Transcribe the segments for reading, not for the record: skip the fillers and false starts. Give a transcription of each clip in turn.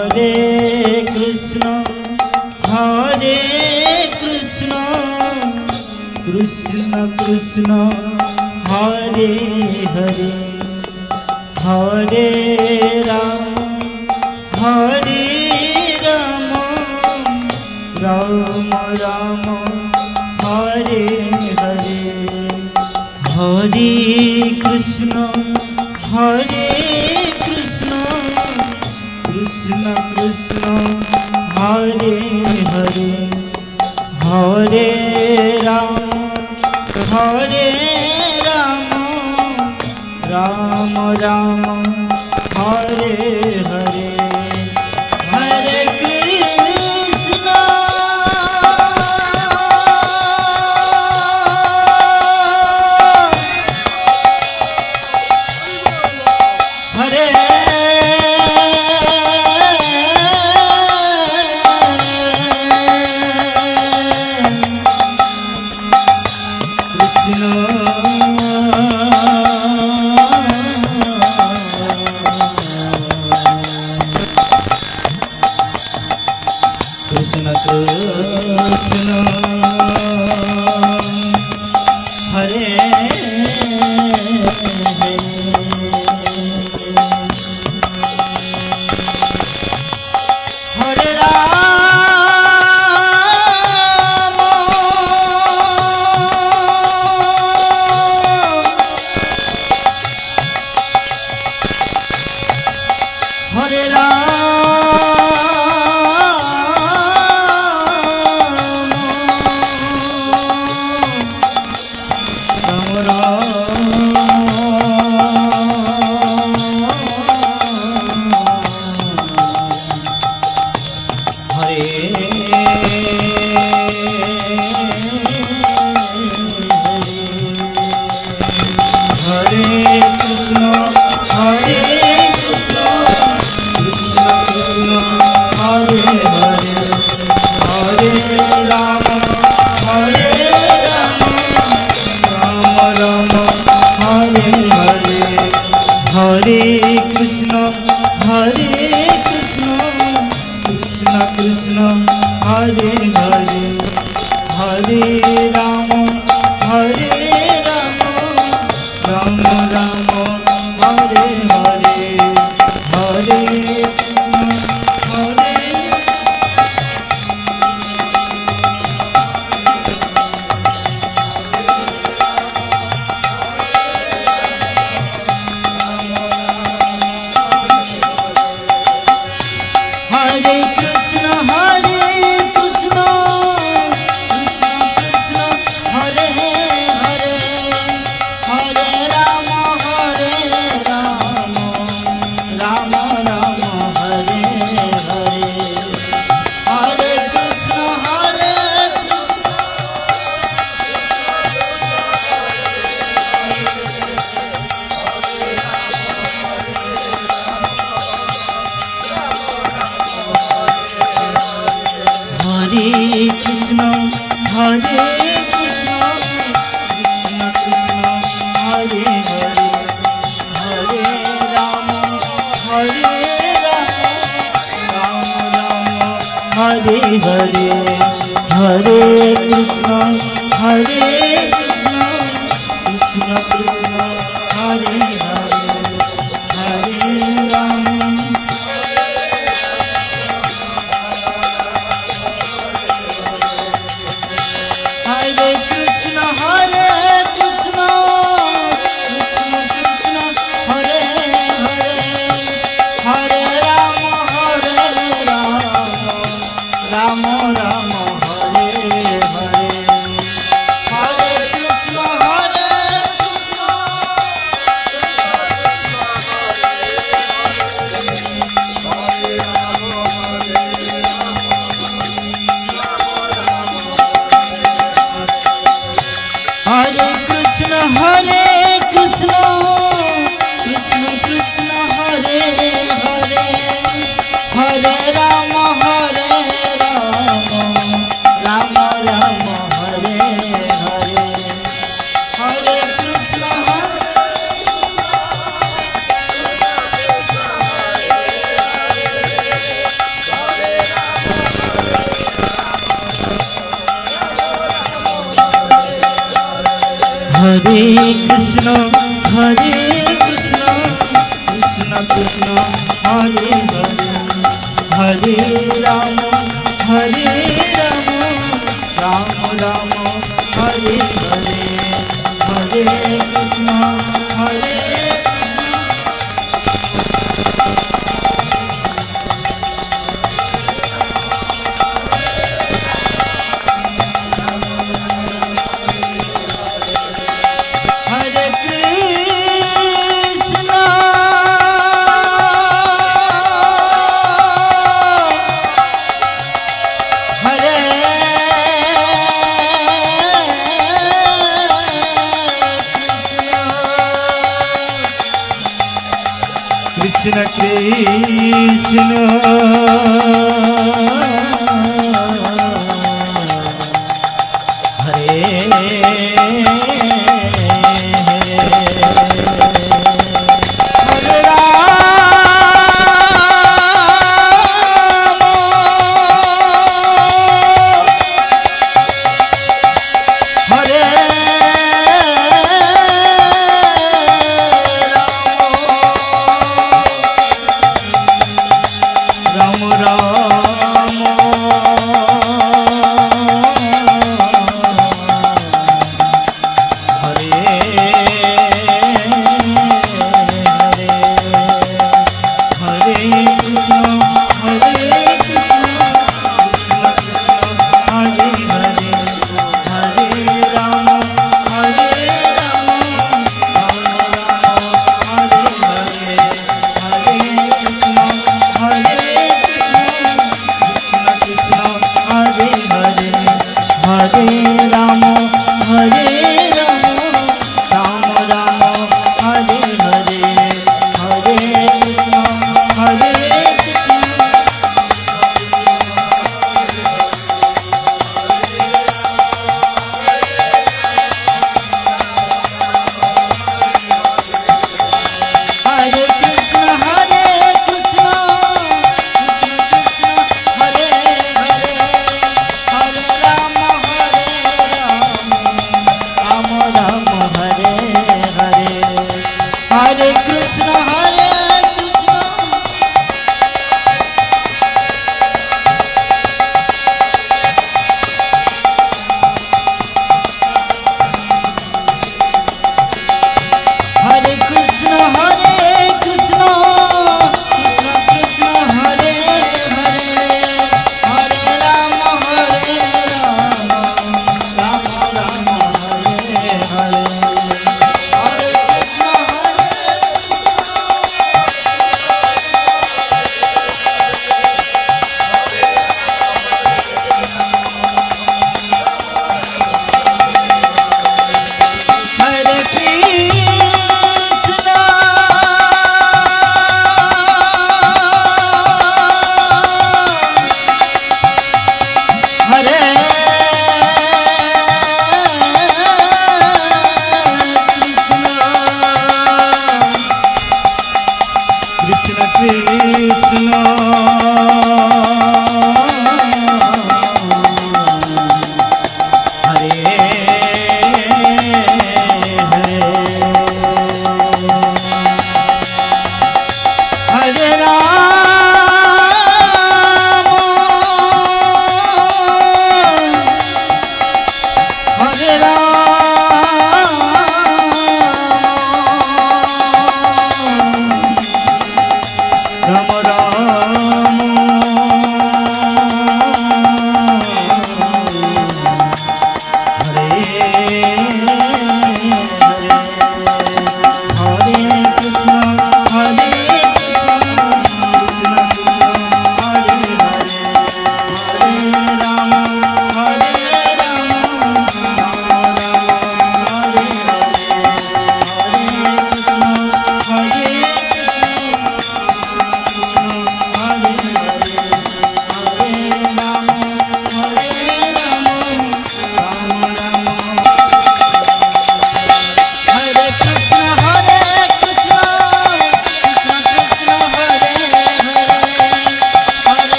हरे कृष्ण कृष्ण कृष्ण हरे हरे हरे राम राम राम हरे हरे हरे कृष्ण कृष्ण कृष्ण हरे हरे हरे राम राम राम हरे हरे हरे कृष्ण हरे कृष्ण कृष्ण हरे हरे कृष्ण कृष्ण कृष्ण हरे हरे हरे राम राम राम हरे हरे हरे कृष्ण हरे कृष्ण कृष्ण हरे हरे हरे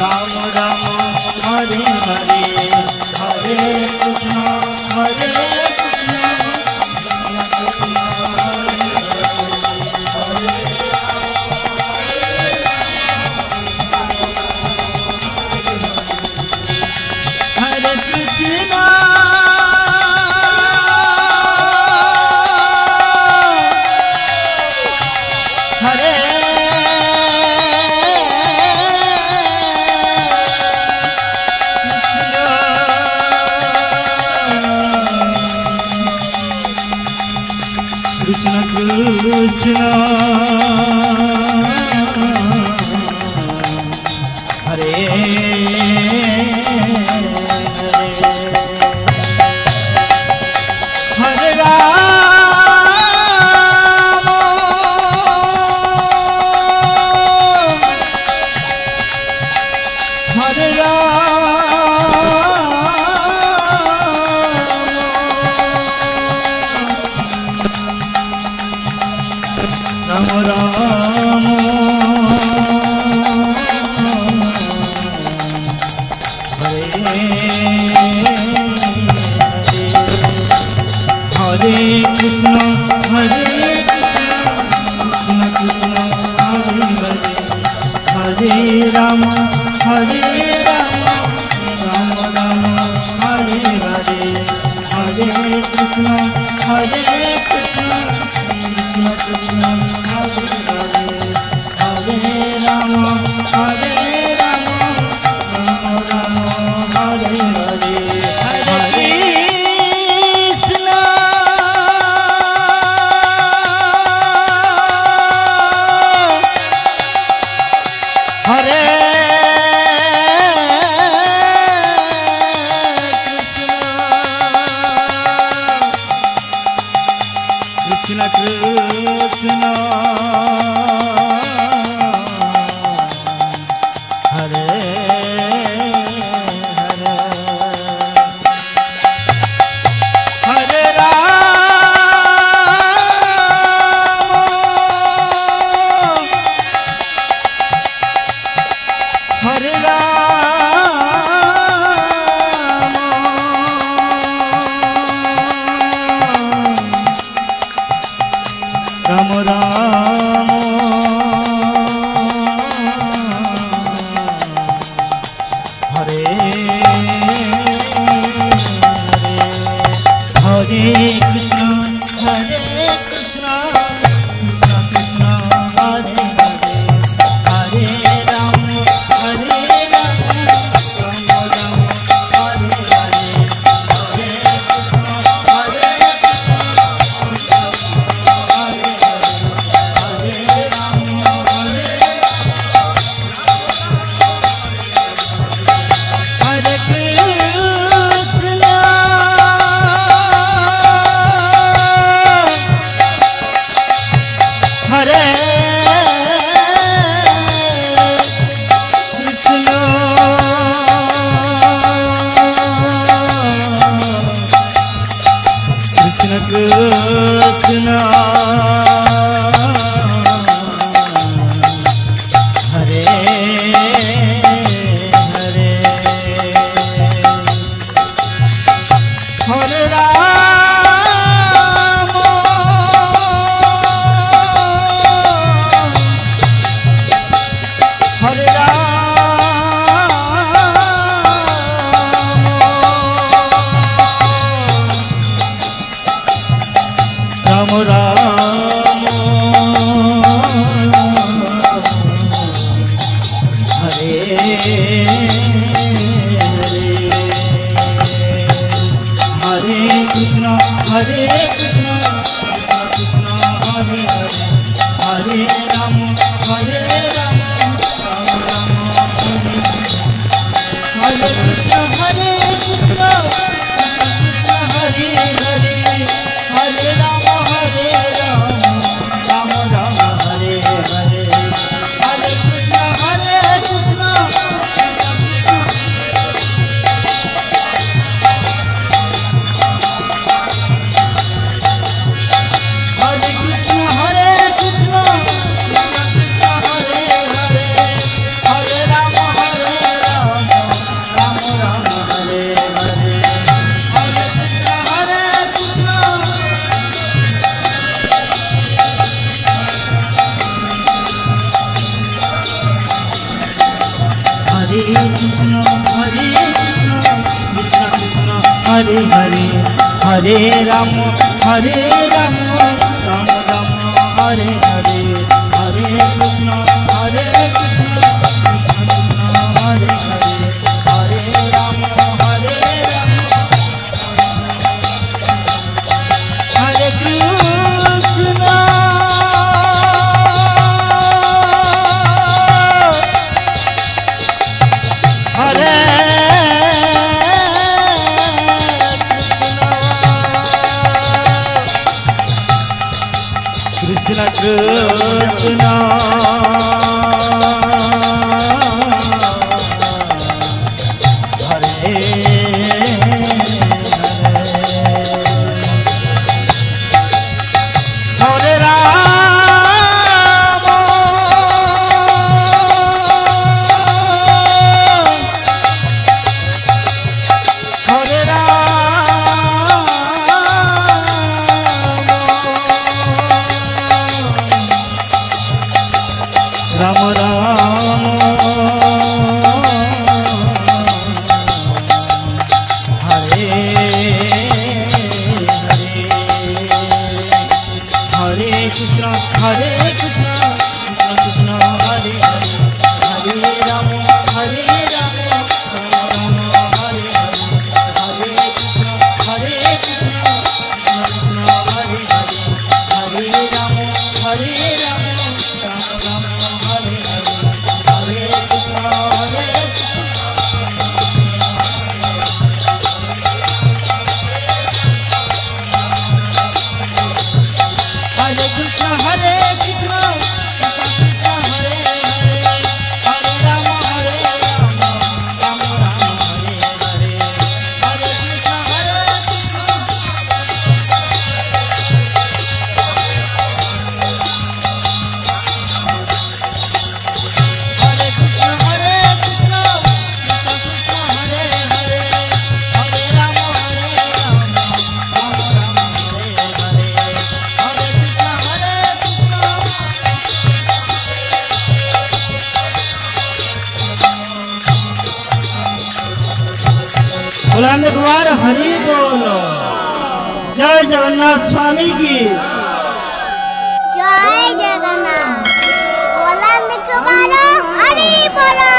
राम राम हरे हरे हरे कृष्ण हरे कृष्ण हरे हरे राम हरे राम राम हरे हरे कृष्ण कृष्ण कृष्ण हरे हरे हरे राम राम राम हरे हरे हरे कृष्ण कृष्ण कृष्ण हरे हरे हरे राम राम राम हरे हरे हरे कृष्ण हरे कृष्ण कृष्ण हरे हरे हरे राम हरे राम राम हरे हरे हरे कृष्ण कृष्ण कृष्ण हरे हरे हरे राम राम राम हरे हरे हरे कृष्ण हरे कृष्ण कृष्ण हरे हरे हरे राम हरे राम राम हरे हरे कृष्ण कृष्ण कृष्ण हरे हरे हरे राम राम राम हरे हरे कृष्ण कृष्ण हरे हरे हरे राम राम राम हरे हरे हरे कृष्ण हरे कृष्ण हरे कृष्ण हरे हरे हरे राम राम राम हरे हरे हरे कृष्ण हरे कृष्ण हरे हरे हरे राम हरे कृष्ण हरे कृष्ण कृष्ण हरे हरे राम हरे राम राम हरे हरे हरे कृष्ण कृष्ण कृष्ण हरे हरे हरे राम राम राम हरे हरे हरे कृष्ण कृष्ण कृष्ण हरे हरे हरे राम राम राम हरे हरे हरे कृष्ण हरे कृष्ण हरे कृष्ण कृष्ण हरे हरे हरे राम राम राम हरे हरे हरे कृष्ण हरे कृष्ण हरे कृष्ण हरे कृष्ण कृष्ण हरे हरे हरे राम राम राम हरे हरे हरे कृष्ण हरे कृष्ण बुलंद द्वार हरि बोलो। जय जगन्नाथ स्वामी की जय जगन्नाथ। बुलंद द्वार हरि बोलो।